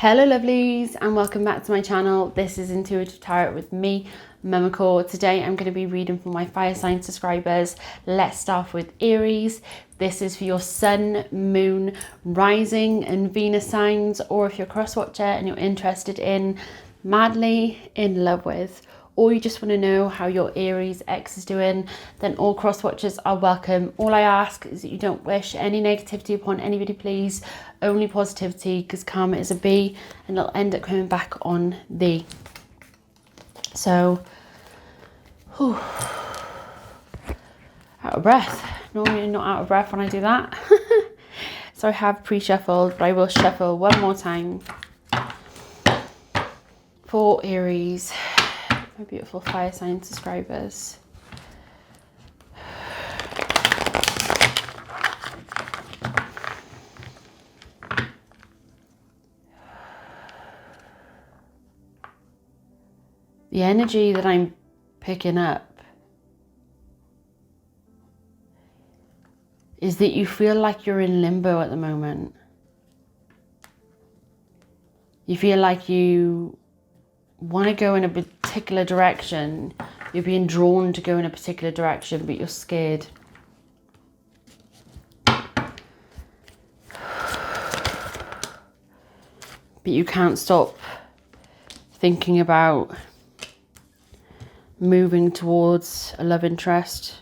Hello lovelies and welcome back to my channel. This is Intuitive Tarot with me, Mommacore. Today I'm going to be reading for my fire sign subscribers. Let's start with Aries. This is for your sun, moon, rising and Venus signs, or if you're a cross watcher and you're interested in madly in love with, or you just want to know how your Aries ex is doing, then all cross watchers are welcome. All I ask is that you don't wish any negativity upon anybody, please. Only positivity, because karma is a bee and it'll end up coming back on thee. So, whew, out of breath. Normally I'm not out of breath when I do that. So I have pre-shuffled, but I will shuffle one more time for Aries. My beautiful fire sign subscribers. The energy that I'm picking up is that you feel like you're in limbo at the moment. You feel like you want to go in a particular direction. You're being drawn to go in a particular direction, but you're scared. But you can't stop thinking about moving towards a love interest.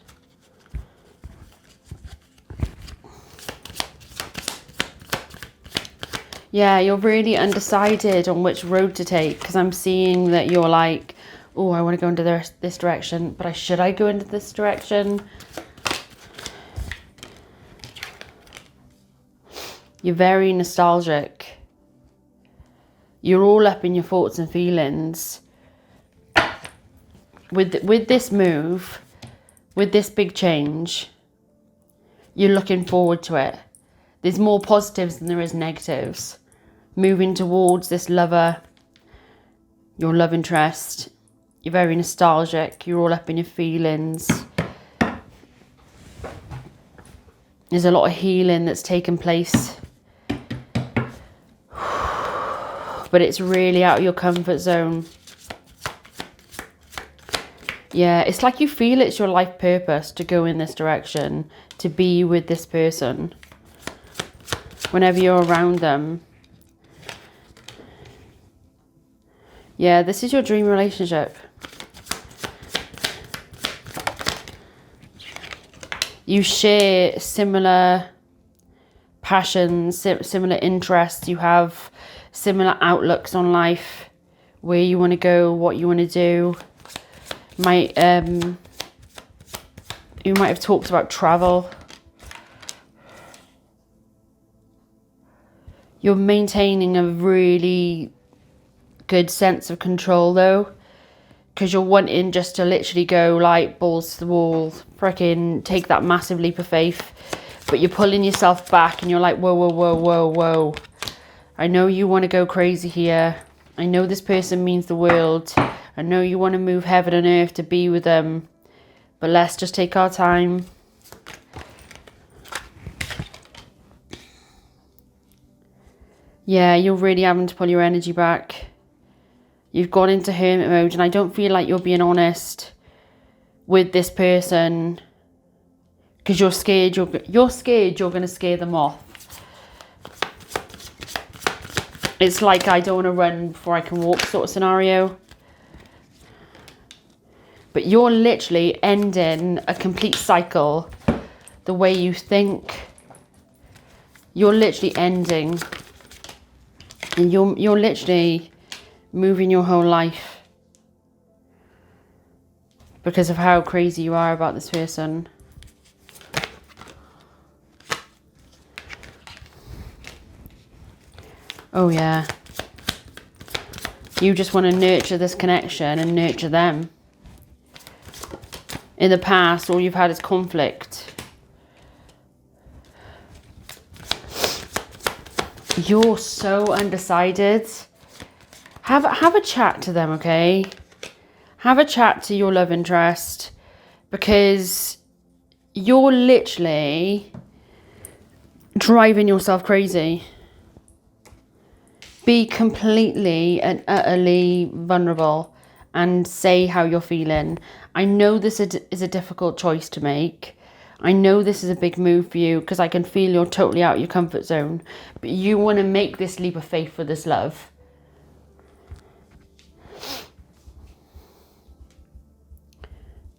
Yeah, you're really undecided on which road to take, because I'm seeing that you're like, oh, I want to go into this direction, but should I go into this direction? You're very nostalgic. You're all up in your thoughts and feelings. With this move, with this big change, you're looking forward to it. There's more positives than there is negatives. Moving towards this lover, your love interest. You're very nostalgic. You're all up in your feelings. There's a lot of healing that's taken place. But it's really out of your comfort zone. Yeah, it's like you feel it's your life purpose to go in this direction, to be with this person. Whenever you're around them. Yeah, this is your dream relationship. You share similar passions, similar interests. You have similar outlooks on life, where you want to go, what you want to do. You might have talked about travel. You're maintaining a really good sense of control though, because you're wanting just to literally go like balls to the wall, freaking take that massive leap of faith, but you're pulling yourself back and you're like, whoa, whoa, whoa, whoa, whoa. I know you want to go crazy here. I know this person means the world. I know you want to move heaven and earth to be with them, but let's just take our time. Yeah, you're really having to pull your energy back. You've gone into hermit mode, and I don't feel like you're being honest with this person, because you're scared. You're scared you're going to scare them off. It's like, I don't want to run before I can walk sort of scenario. But you're literally ending a complete cycle. The way you think, you're literally ending. And you're literally moving your whole life because of how crazy you are about this person. Oh yeah. You just want to nurture this connection and nurture them. In the past, all you've had is conflict. You're so undecided. Have a chat to them, okay? Have a chat to your love interest, because you're literally driving yourself crazy. Be completely and utterly vulnerable and say how you're feeling. I know this is a difficult choice to make. I know this is a big move for you because I can feel you're totally out of your comfort zone. But you want to make this leap of faith for this love.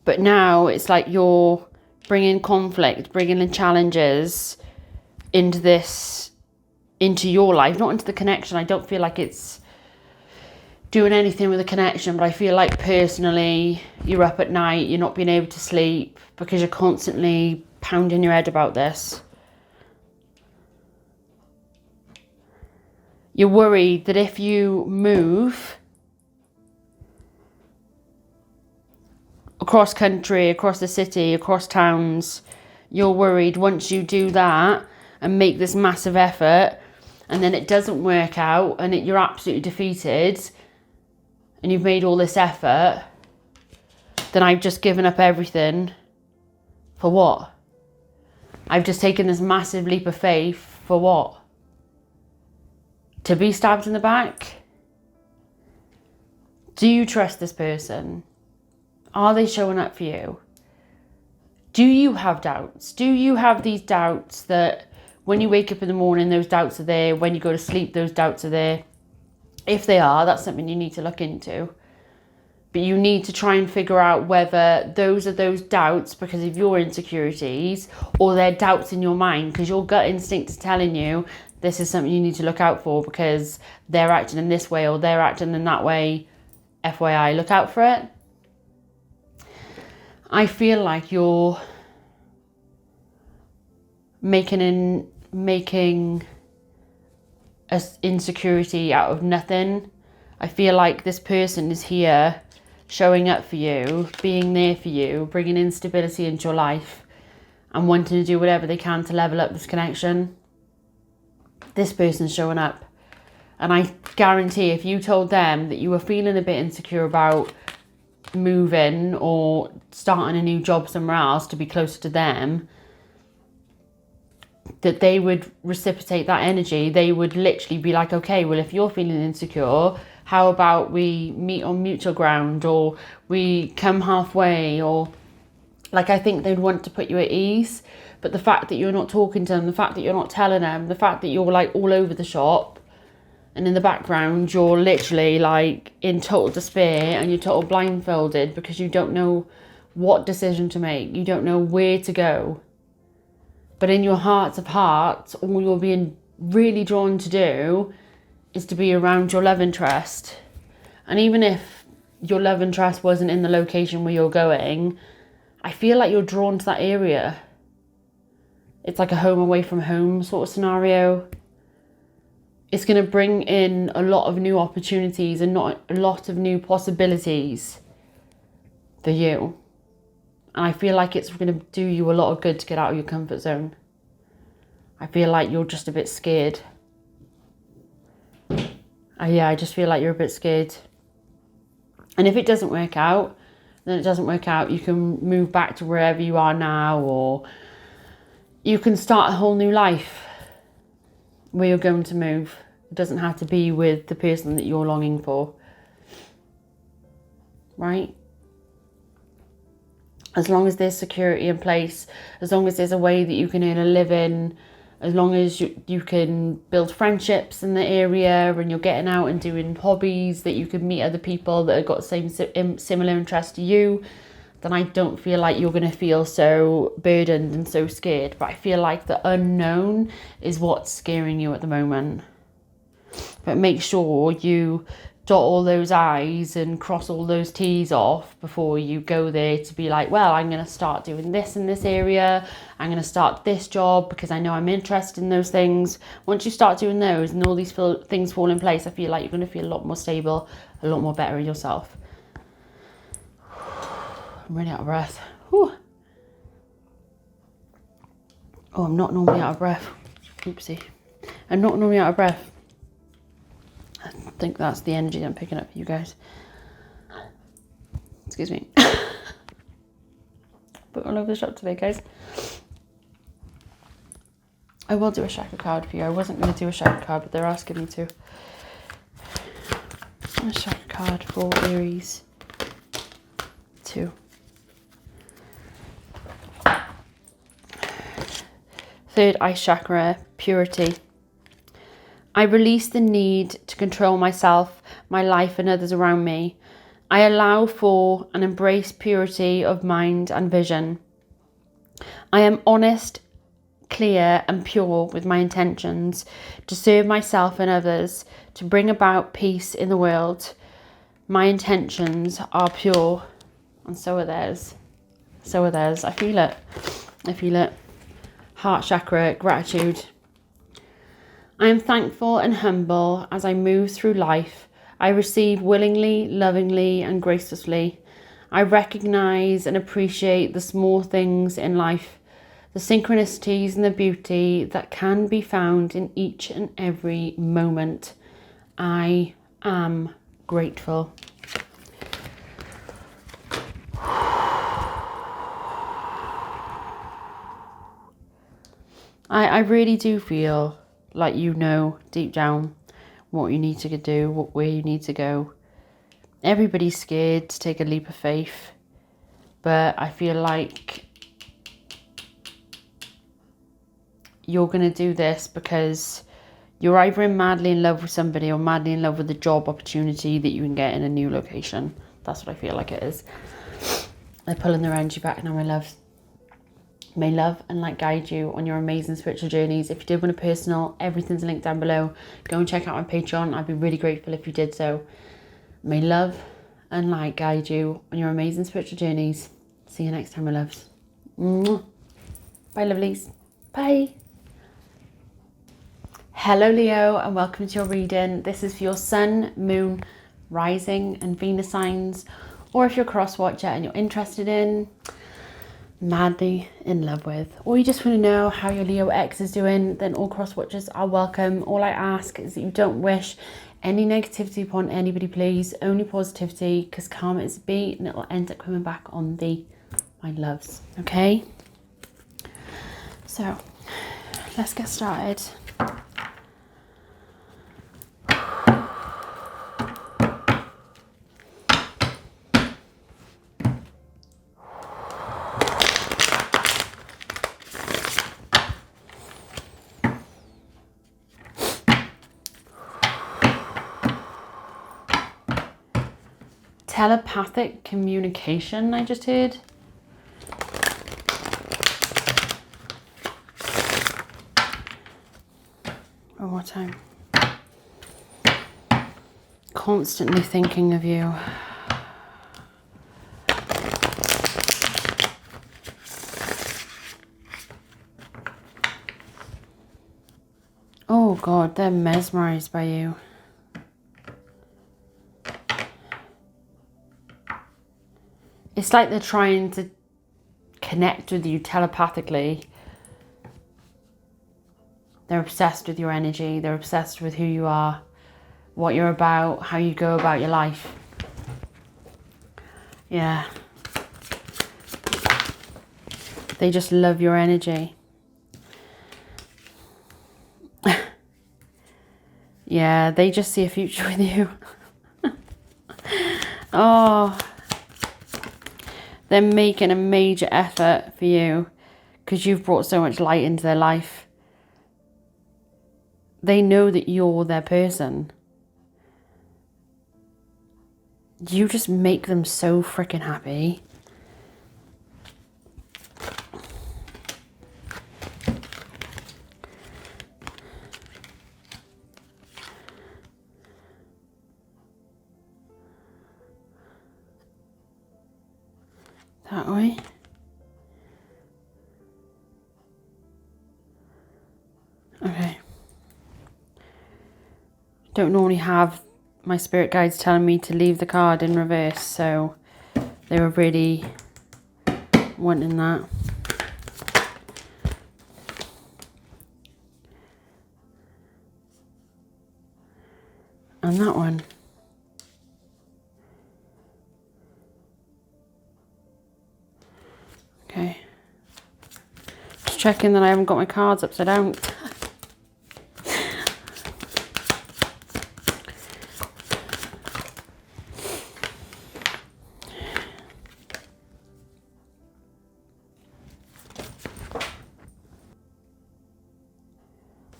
But now it's like you're bringing conflict, bringing in challenges into your life, not into the connection. I don't feel like it's doing anything with the connection, but I feel like personally you're up at night, you're not being able to sleep because you're constantly pounding your head about this. You're worried that if you move across country, across the city, across towns, you're worried once you do that and make this massive effort and then it doesn't work out and you're absolutely defeated and you've made all this effort, then I've just given up everything for what? I've just taken this massive leap of faith for what? To be stabbed in the back? Do you trust this person? Are they showing up for you? Do you have doubts? Do you have these doubts that when you wake up in the morning, those doubts are there? When you go to sleep, those doubts are there? If they are, that's something you need to look into. But you need to try and figure out whether those are those doubts because of your insecurities or they're doubts in your mind because your gut instinct is telling you this is something you need to look out for because they're acting in this way or they're acting in that way. FYI, look out for it. I feel like you're making a insecurity out of nothing. I feel like this person is here showing up for you, being there for you, bringing instability into your life and wanting to do whatever they can to level up this connection. This person's showing up. And I guarantee if you told them that you were feeling a bit insecure about moving or starting a new job somewhere else to be closer to them, that they would reciprocate that energy. They would literally be like, okay, well, if you're feeling insecure, how about we meet on mutual ground or we come halfway? Or like, I think they'd want to put you at ease. But the fact that you're not talking to them, the fact that you're not telling them, the fact that you're like all over the shop and in the background you're literally like in total despair and you're total blindfolded because you don't know what decision to make. You don't know where to go. But in your hearts of hearts, all you're being really drawn to do is to be around your love interest. And even if your love interest wasn't in the location where you're going, I feel like you're drawn to that area. It's like a home away from home sort of scenario. It's going to bring in a lot of new opportunities and not a lot of new possibilities for you. And I feel like it's going to do you a lot of good to get out of your comfort zone. I feel like you're just a bit scared. I just feel like you're a bit scared. And if it doesn't work out, then it doesn't work out. You can move back to wherever you are now, or you can start a whole new life where you're going to move. It doesn't have to be with the person that you're longing for. Right? As long as there's security in place, as long as there's a way that you can earn a living, as long as you can build friendships in the area and you're getting out and doing hobbies, that you can meet other people that have got the same similar interests to you, then I don't feel like you're going to feel so burdened and so scared. But I feel like the unknown is what's scaring you at the moment. But make sure you dot all those I's and cross all those T's off before you go there to be like, well, I'm going to start doing this in this area. I'm going to start this job because I know I'm interested in those things. Once you start doing those and all these things fall in place, I feel like you're going to feel a lot more stable, a lot more better in yourself. I'm really out of breath. Whew. Oh, I'm not normally out of breath. Oopsie. I'm not normally out of breath. I think that's the energy I'm picking up for you guys. Excuse me. Put all over the shop today, guys. I will do a shaker card for you. I wasn't going to do a shaker card, but they're asking me to. Let's check a card for Aries. 2. Third eye chakra, purity. I release the need to control myself, my life and others around me. I allow for and embrace purity of mind and vision. I am honest, clear and pure with my intentions to serve myself and others, to bring about peace in the world. My intentions are pure, and so are theirs. So are theirs. I feel it. I feel it. Heart chakra, gratitude. I am thankful and humble as I move through life. I receive willingly, lovingly and graciously. I recognize and appreciate the small things in life, the synchronicities and the beauty that can be found in each and every moment. I am grateful. I really do feel like you know deep down what you need to do, where you need to go. Everybody's scared to take a leap of faith, but I feel like you're going to do this because you're either madly in love with somebody or madly in love with the job opportunity that you can get in a new location. That's what I feel like it is. They're pulling their energy back now, my love. May love and light guide you on your amazing spiritual journeys. If you did want a personal, everything's linked down below. Go and check out my Patreon. I'd be really grateful if you did so. May love and light guide you on your amazing spiritual journeys. See you next time, my loves. Mwah. Bye, lovelies. Bye. Hello, Leo, and welcome to your reading. This is for your sun, moon, rising and Venus signs, or if you're a cross watcher and you're interested in, madly in love with, or you just want to know how your Leo ex is doing, then all cross watchers are welcome. All I ask is that you don't wish any negativity upon anybody, please. Only positivity, because karma is a beat and it will end up coming back on thee, my loves. Okay, so let's get started. Telepathic communication, I just heard. One more time. Constantly thinking of you. Oh God, they're mesmerized by you. It's like they're trying to connect with you telepathically. They're obsessed with your energy. They're obsessed with who you are, what you're about, how you go about your life. Yeah. They just love your energy. Yeah, they just see a future with you. Oh. They're making a major effort for you because you've brought so much light into their life. They know that you're their person. You just make them so freaking happy. That way. Okay. Don't normally have my spirit guides telling me to leave the card in reverse, so they were really wanting that. And that one. Okay. Just checking that I haven't got my cards upside down.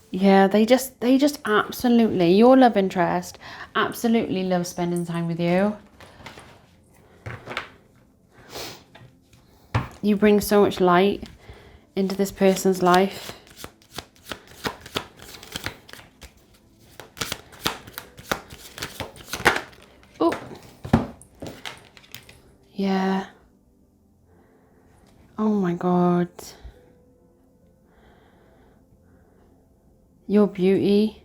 Yeah, they just absolutely, your love interest absolutely loves spending time with you. You bring so much light into this person's life. Oh, yeah. Oh my God. Your beauty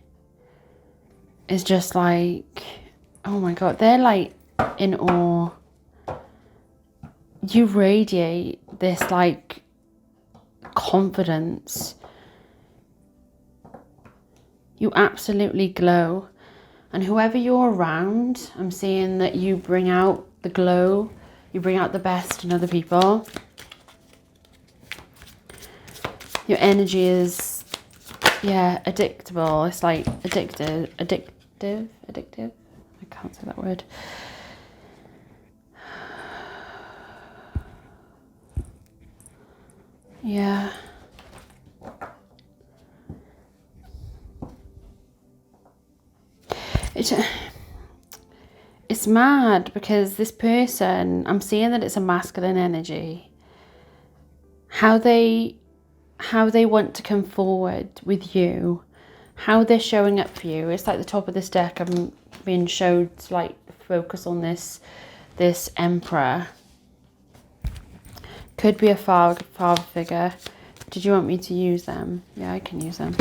is just like, oh my God, they're like in awe. You radiate this like confidence. You absolutely glow. And whoever you're around, I'm seeing that you bring out the glow, you bring out the best in other people. Your energy is, yeah, addictable. It's like addictive. I can't say that word. Yeah. It's mad because this person, I'm seeing that it's a masculine energy. How they want to come forward with you, how they're showing up for you. It's like the top of this deck. I'm being showed to like focus on this Emperor. Could be a father figure. Did you want me to use them? Yeah, I can use them.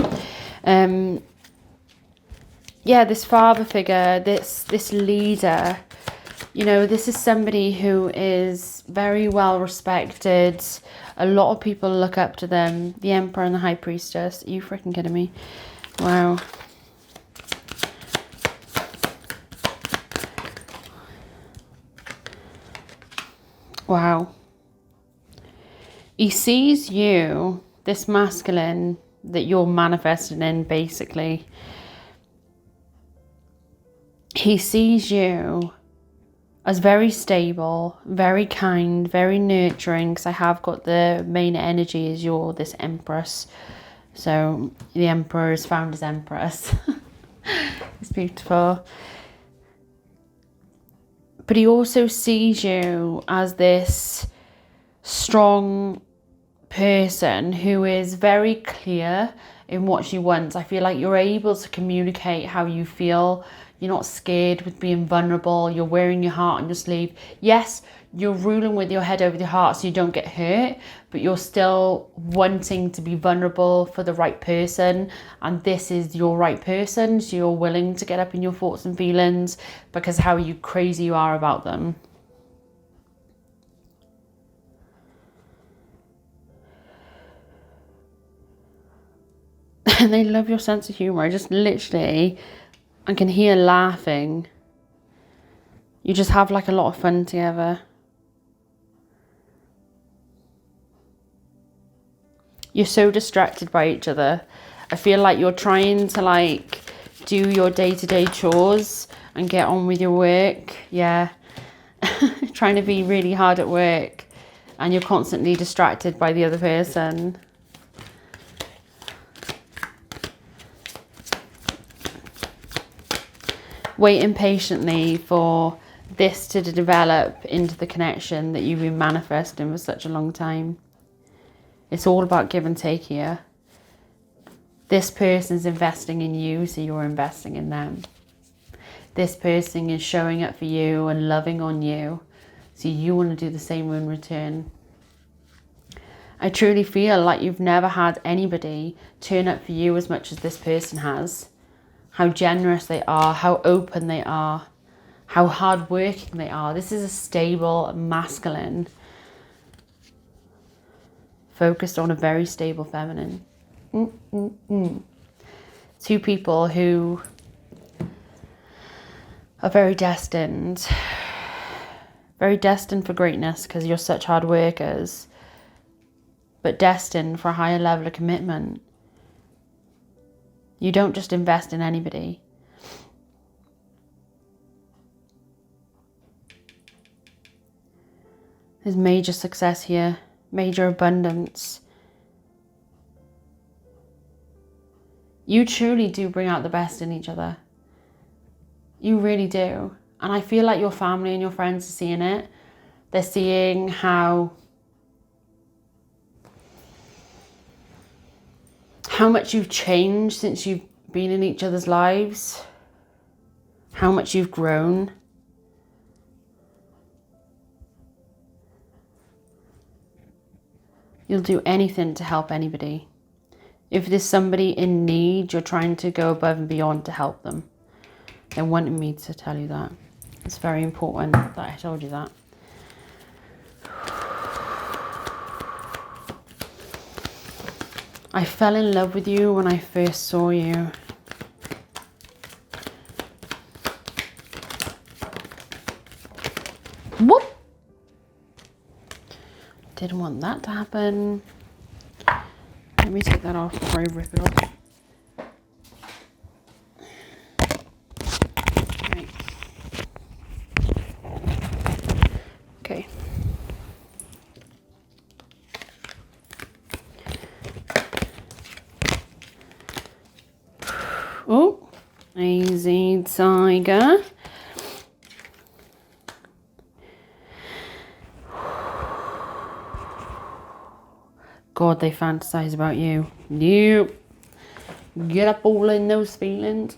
Yeah, this father figure, this leader, you know, this is somebody who is very well respected. A lot of people look up to them. The Emperor and the High Priestess. Are you freaking kidding me? Wow. Wow. He sees you, this masculine that you're manifesting in, basically. He sees you as very stable, very kind, very nurturing, because I have got the main energy as you're this Empress. So the Emperor is found as Empress. It's beautiful. But he also sees you as this strong person who is very clear in what she wants. I feel like you're able to communicate how you feel. You're not scared with being vulnerable. You're wearing your heart on your sleeve. Yes, you're ruling with your head over your heart so you don't get hurt, but you're still wanting to be vulnerable for the right person. And this is your right person. So you're willing to get up in your thoughts and feelings because how crazy you are about them. And they love your sense of humor. I can hear laughing. You just have like a lot of fun together. You're so distracted by each other. I feel like you're trying to like do your day-to-day chores and get on with your work. Yeah. Trying to be really hard at work and you're constantly distracted by the other person. Waiting patiently for this to develop into the connection that you've been manifesting for such a long time. It's all about give and take here. This person's investing in you, so you're investing in them. This person is showing up for you and loving on you, so you want to do the same in return. I truly feel like you've never had anybody turn up for you as much as this person has. How generous they are, how open they are, how hardworking they are. This is a stable, masculine, focused on a very stable feminine. Two people who are very destined for greatness because you're such hard workers, but destined for a higher level of commitment. You don't just invest in anybody. There's major success here, major abundance. You truly do bring out the best in each other. You really do. And I feel like your family and your friends are seeing it. They're seeing how much you've changed since you've been in each other's lives. How much you've grown. You'll do anything to help anybody. If there's somebody in need, you're trying to go above and beyond to help them. They wanted me to tell you that. It's very important that I told you that. I fell in love with you when I first saw you. Whoop! Didn't want that to happen. Let me take that off before I rip it off. Right. Okay. Oh, easy tiger. God, they fantasize about you. Nope. Get up all in those feelings.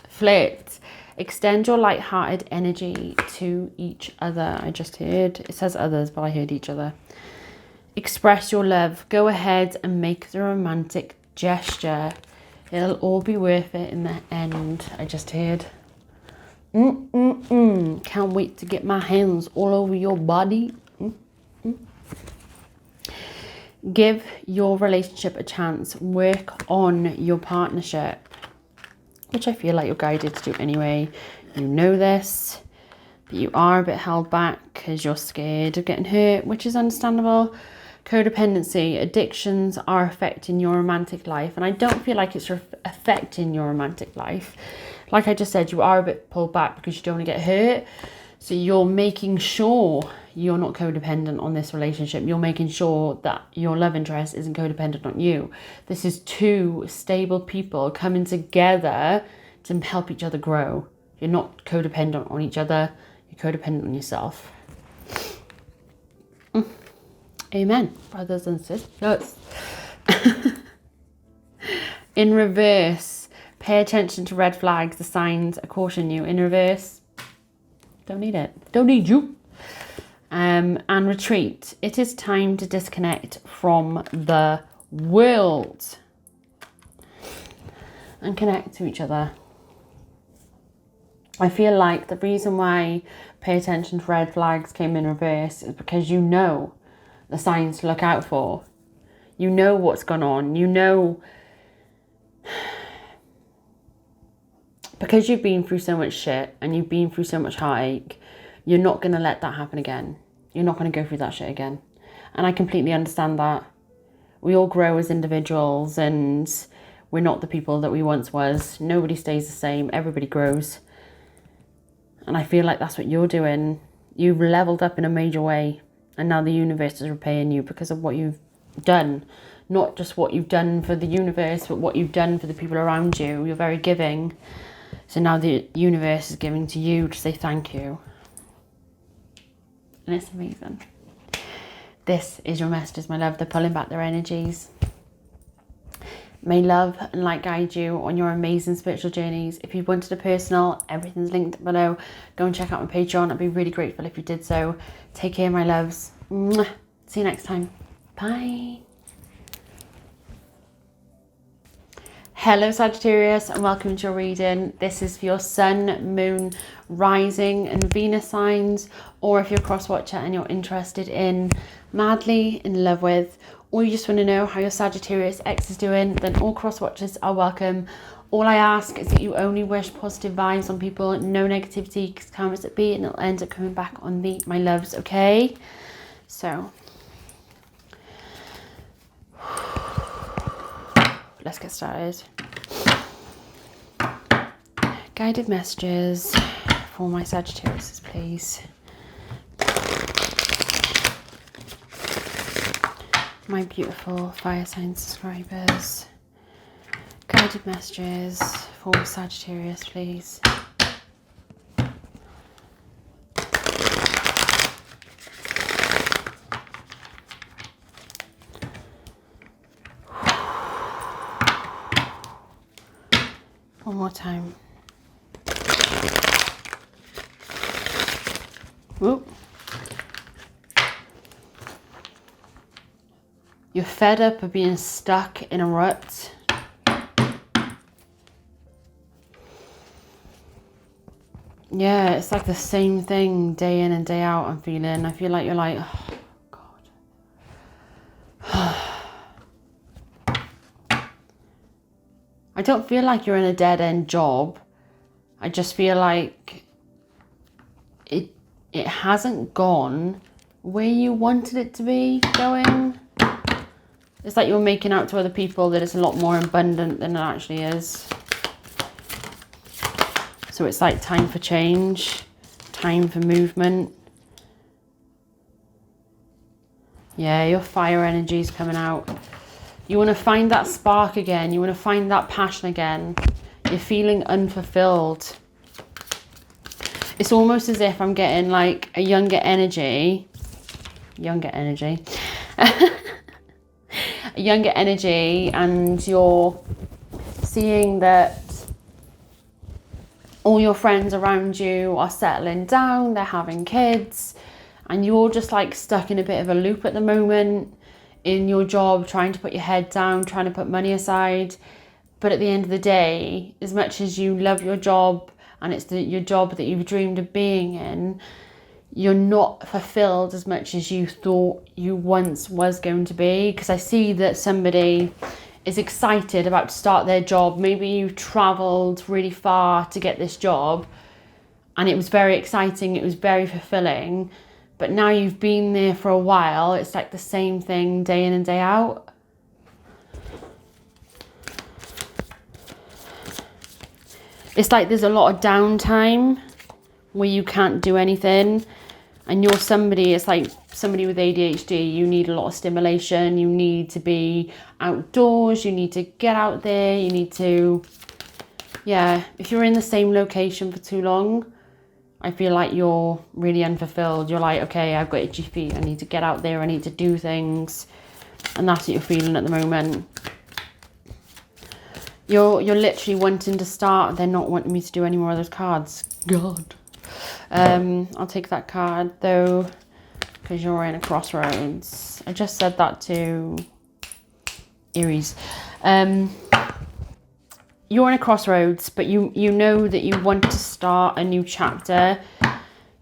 Flirt. Extend your light-hearted energy to each other. I just heard. It says others, but I heard each other. Express your love. Go ahead and make the romantic gesture. It'll all be worth it in the end. I just heard. Can't wait to get my hands all over your body. Give your relationship a chance. Work on your partnership, which I feel like you're guided to do anyway. You know this, but you are a bit held back because you're scared of getting hurt, which is understandable. Codependency, addictions are affecting your romantic life, and I don't feel like it's affecting your romantic life. Like I just said, you are a bit pulled back because you don't want to get hurt. So you're making sure you're not codependent on this relationship. You're making sure that your love interest isn't codependent on you. This is two stable people coming together to help each other grow. You're not codependent on each other. You're codependent on yourself. Amen, brothers and sisters. In reverse, pay attention to red flags. The signs caution you. In reverse, don't need it. Don't need you. And retreat. It is time to disconnect from the world and connect to each other. I feel like the reason why pay attention to red flags came in reverse is because you know the signs to look out for. You know what's gone on. You know, because you've been through so much shit and you've been through so much heartache, you're not going to let that happen again. You're not going to go through that shit again. And I completely understand that. We all grow as individuals and we're not the people that we once was. Nobody stays the same. Everybody grows. And I feel like that's what you're doing. You've leveled up in a major way. And now the universe is repaying you because of what you've done. Not just what you've done for the universe, but what you've done for the people around you. You're very giving. So now the universe is giving to you to say thank you. And it's amazing. This is your messages, my love. They're pulling back their energies. May love and light guide you on your amazing spiritual journeys. If you wanted a personal, everything's linked below. Go and check out my Patreon. I'd be really grateful if you did so. Take care, my loves. Mwah. See you next time. Bye. Hello Sagittarius and welcome to your reading. This is for your sun, moon, rising and Venus signs, or if you're a cross watcher and you're interested in madly in love with, or you just want to know how your Sagittarius ex is doing, then all cross watchers are welcome. All I ask is that you only wish positive vibes on people, no negativity, because karma's at be and it'll end up coming back on me, my loves, okay? So let's get started. Guided messages for my Sagittarius, please. My beautiful fire sign subscribers. Guided messages for Sagittarius, please. One more time. Whoop. You're fed up of being stuck in a rut. Yeah, it's like the same thing day in and day out, I'm feeling. I feel like you're like, oh, God. I don't feel like you're in a dead-end job. I just feel like it hasn't gone where you wanted it to be going. It's like you're making out to other people that it's a lot more abundant than it actually is. So it's like time for change, time for movement. Yeah, your fire energy is coming out. You want to find that spark again. You want to find that passion again. You're feeling unfulfilled. It's almost as if I'm getting like a younger energy. A younger energy, and you're seeing that all your friends around you are settling down, they're having kids, and you're just like stuck in a bit of a loop at the moment in your job, trying to put your head down, trying to put money aside. But at the end of the day, as much as you love your job and it's your job that you've dreamed of being in, you're not fulfilled as much as you thought you once was going to be. Because I see that somebody is excited about to start their job. Maybe you've travelled really far to get this job and it was very exciting, it was very fulfilling, but now you've been there for a while, it's like the same thing day in and day out. It's like there's a lot of downtime where you can't do anything, and you're somebody, it's like somebody with ADHD, you need a lot of stimulation, you need to be outdoors, you need to get out there, you need to, yeah, if you're in the same location for too long, I feel like you're really unfulfilled. You're like, okay, I've got itchy feet, I need to get out there, I need to do things, and that's what you're feeling at the moment. You're literally wanting to start. They're not wanting me to do any more of those cards. God. I'll take that card though, because you're in a crossroads. I just said that to Aries. You're in a crossroads, but you know that you want to start a new chapter.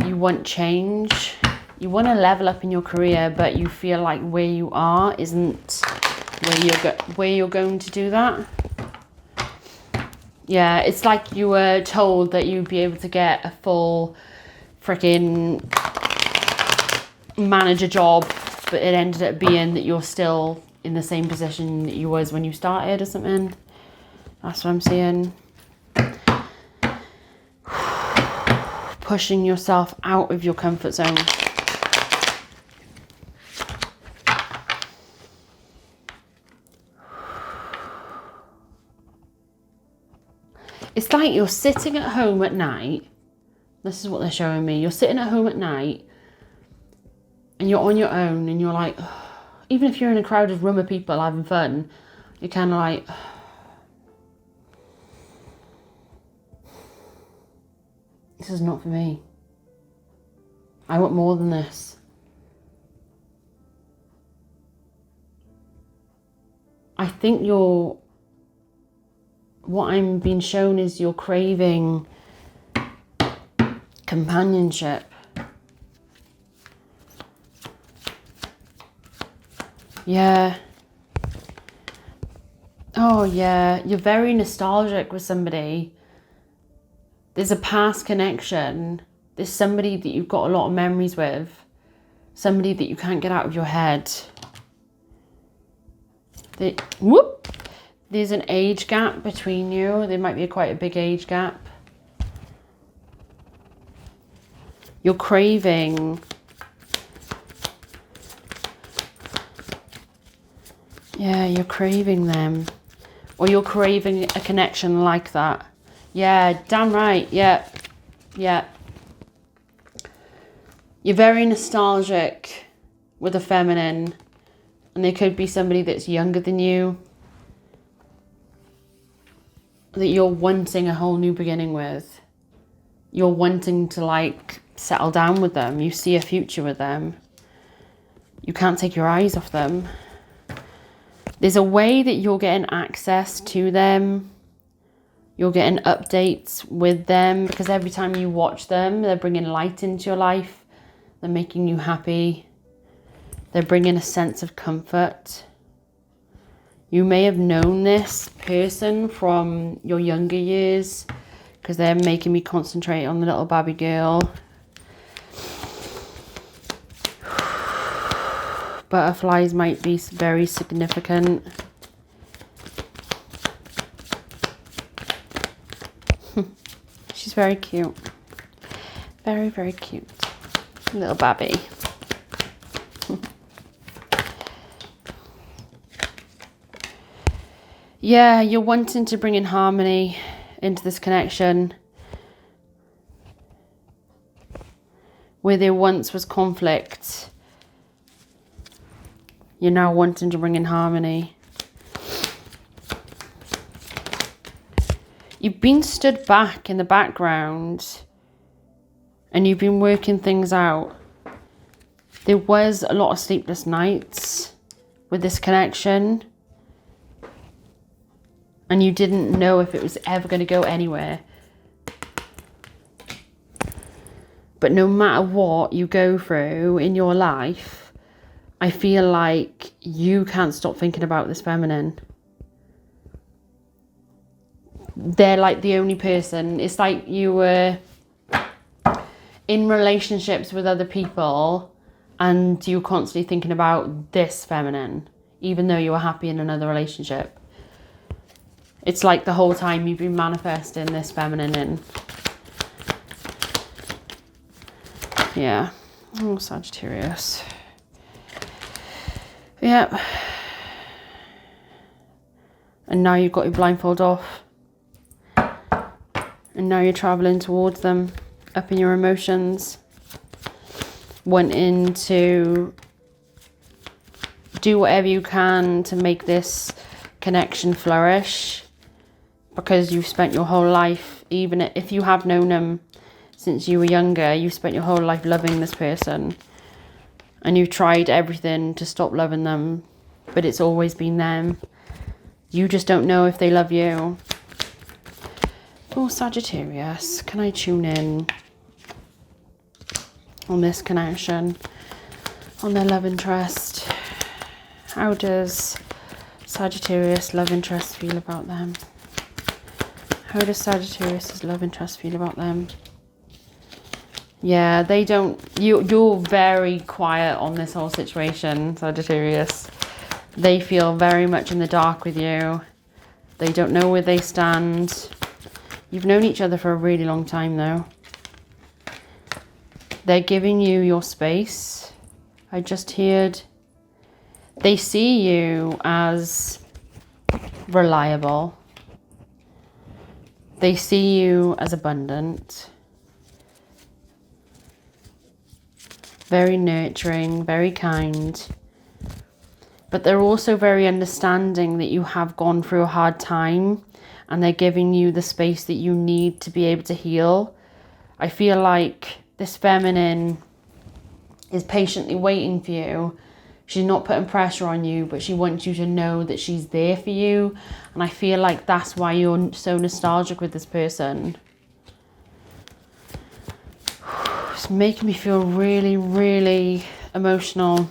You want change. You want to level up in your career, but you feel like where you are isn't where you're going to do that. Yeah, it's like you were told that you'd be able to get a full freaking manager job, but it ended up being that you're still in the same position that you was when you started or something. That's what I'm seeing. Pushing yourself out of your comfort zone. It's like you're sitting at home at night. This is what they're showing me. You're sitting at home at night and you're on your own and you're like, even if you're in a crowded room of people having fun, you're kind of like, this is not for me. I want more than this. I think what I'm being shown is you're craving companionship. Yeah. Oh yeah, you're very nostalgic with somebody. There's a past connection. There's somebody that you've got a lot of memories with. Somebody that you can't get out of your head. There's an age gap between you. There might be quite a big age gap. You're craving. Yeah, you're craving them. Or you're craving a connection like that. Yeah, damn right. Yeah. Yeah. You're very nostalgic with a feminine. And there could be somebody that's younger than you, that you're wanting a whole new beginning with. You're wanting to like settle down with them. You see a future with them. You can't take your eyes off them. There's a way that you're getting access to them. You're getting updates with them, because every time you watch them, they're bringing light into your life. They're making you happy. They're bringing a sense of comfort. You may have known this person from your younger years, because they're making me concentrate on the little baby girl. Butterflies might be very significant. She's very cute. Very, very cute. Little baby. Yeah, you're wanting to bring in harmony into this connection. Where there once was conflict, you're now wanting to bring in harmony. You've been stood back in the background and you've been working things out. There was a lot of sleepless nights with this connection. And you didn't know if it was ever going to go anywhere. But no matter what you go through in your life, I feel like you can't stop thinking about this feminine. They're like the only person. It's like you were in relationships with other people and you're constantly thinking about this feminine, even though you were happy in another relationship. It's like the whole time you've been manifesting this feminine in. Yeah. Oh, Sagittarius. Yeah. And now you've got your blindfold off. And now you're traveling towards them, up in your emotions. Wanting to do whatever you can to make this connection flourish. Because you've spent your whole life, even if you have known them since you were younger, you've spent your whole life loving this person. And you've tried everything to stop loving them, but it's always been them. You just don't know if they love you. Oh, Sagittarius, can I tune in on this connection, on their love interest? How does Sagittarius love interest feel about them? How does Sagittarius' love interest feel about them? Yeah, they don't... You're very quiet on this whole situation, Sagittarius. They feel very much in the dark with you. They don't know where they stand. You've known each other for a really long time, though. They're giving you your space. I just heard... They see you as reliable. They see you as abundant, very nurturing, very kind. But they're also very understanding that you have gone through a hard time and they're giving you the space that you need to be able to heal. I feel like this feminine is patiently waiting for you. She's not putting pressure on you, but she wants you to know that she's there for you. And I feel like that's why you're so nostalgic with this person. It's making me feel really, really emotional.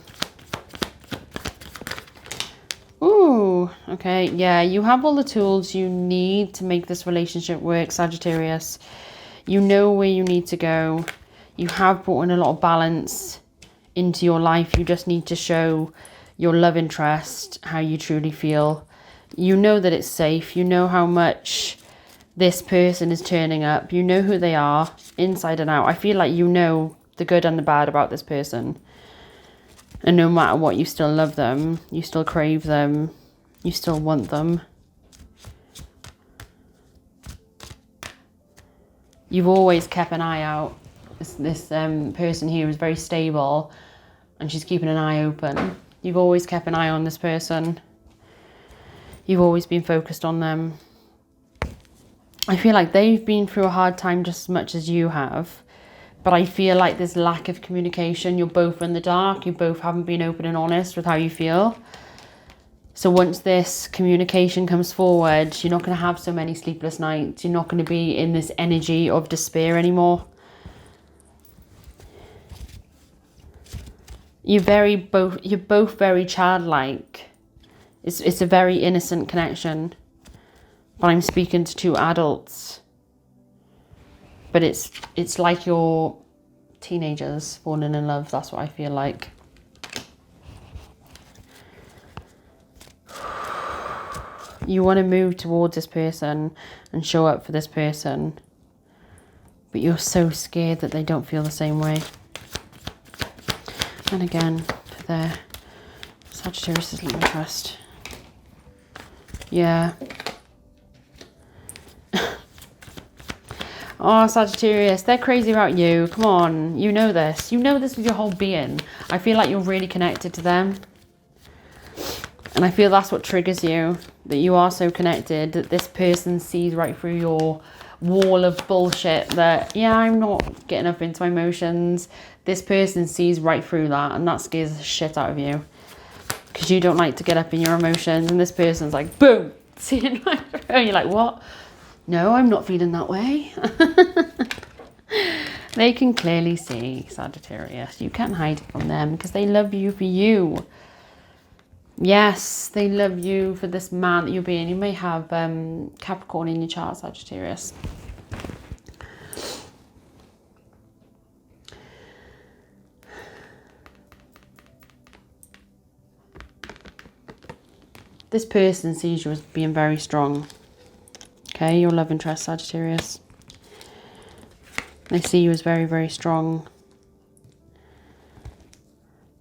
Ooh, okay. Yeah, you have all the tools you need to make this relationship work, Sagittarius. You know where you need to go. You have brought in a lot of balance into your life. You just need to show your love interest, how you truly feel. You know that it's safe. You know how much this person is turning up. You know who they are inside and out. I feel like you know the good and the bad about this person. And no matter what, you still love them. You still crave them. You still want them. You've always kept an eye out. This person here is very stable and she's keeping an eye open. You've always kept an eye on this person. You've always been focused on them. I feel like they've been through a hard time just as much as you have. But I feel like there's lack of communication. You're both in the dark. You both haven't been open and honest with how you feel. So once this communication comes forward, you're not going to have so many sleepless nights. You're not going to be in this energy of despair anymore. You're both very childlike. It's a very innocent connection. But I'm speaking to two adults. But it's like you're teenagers falling in love. That's what I feel like. You want to move towards this person and show up for this person. But you're so scared that they don't feel the same way. And again, for their Sagittarius' love interest. Yeah. Oh, Sagittarius, they're crazy about you. Come on, you know this. You know this with your whole being. I feel like you're really connected to them. And I feel that's what triggers you. That you are so connected. That this person sees right through your wall of bullshit. That, yeah, I'm not getting up into my emotions. This person sees right through that. And that scares the shit out of you. Because you don't like to get up in your emotions. And this person's like, boom. Seeing right through. And you're like, what? No, I'm not feeling that way. They can clearly see, Sagittarius. You can't hide it from them because they love you for you. Yes, they love you for this man that you're being. You may have Capricorn in your chart, Sagittarius. This person sees you as being very strong. Okay, your love interest, Sagittarius. They see you as very, very strong.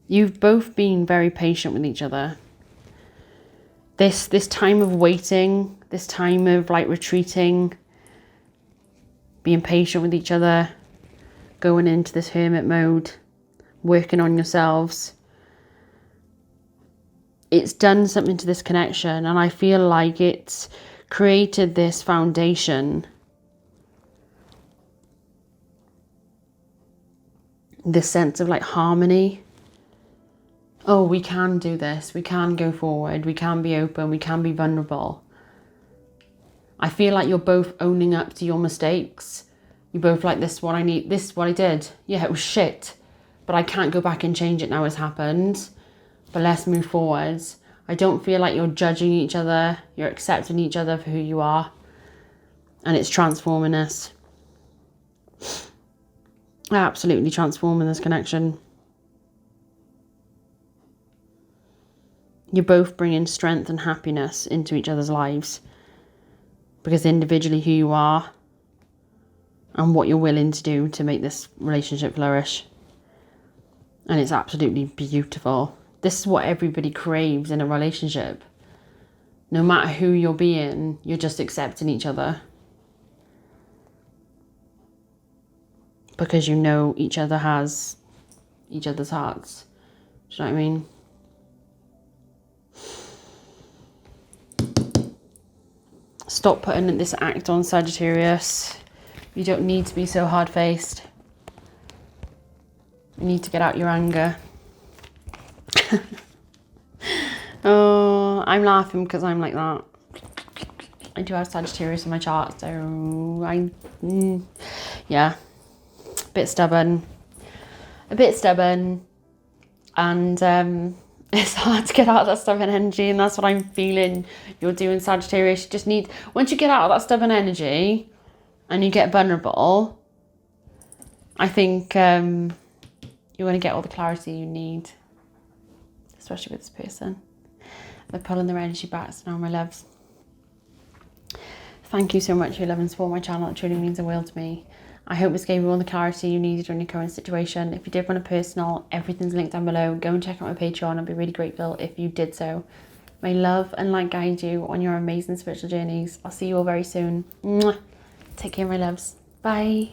You've both been very patient with each other. This time of waiting, this time of like retreating, being patient with each other, going into this hermit mode, working on yourselves. It's done something to this connection, and I feel like it's created this foundation, this sense of like harmony. Oh, we can do this. We can go forward. We can be open. We can be vulnerable. I feel like you're both owning up to your mistakes. You're both like, this is what I need. This is what I did. Yeah, it was shit. But I can't go back and change it now it's happened. But let's move forwards. I don't feel like you're judging each other. You're accepting each other for who you are. And it's transforming us. Absolutely transforming this connection. You're both bringing strength and happiness into each other's lives. Because individually who you are and what you're willing to do to make this relationship flourish. And it's absolutely beautiful. This is what everybody craves in a relationship. No matter who you're being, you're just accepting each other. Because you know each other has each other's hearts. Do you know what I mean? Stop putting this act on, Sagittarius. You don't need to be so hard-faced. You need to get out your anger. Oh, I'm laughing because I'm like that. I do have Sagittarius in my chart, so yeah, a bit stubborn, and it's hard to get out of that stubborn energy, and that's what I'm feeling you're doing, Sagittarius. You just need, once you get out of that stubborn energy and you get vulnerable, I think you're going to get all the clarity you need, especially with this person. They're pulling their energy back, so now, my loves. Thank you so much for your love and support my channel. It truly means the world to me. I hope this gave you all the clarity you needed on your current situation. If you did want a personal, everything's linked down below. Go and check out my Patreon. I'd be really grateful if you did so. May love and light guide you on your amazing spiritual journeys. I'll see you all very soon. Mwah. Take care, my loves. Bye.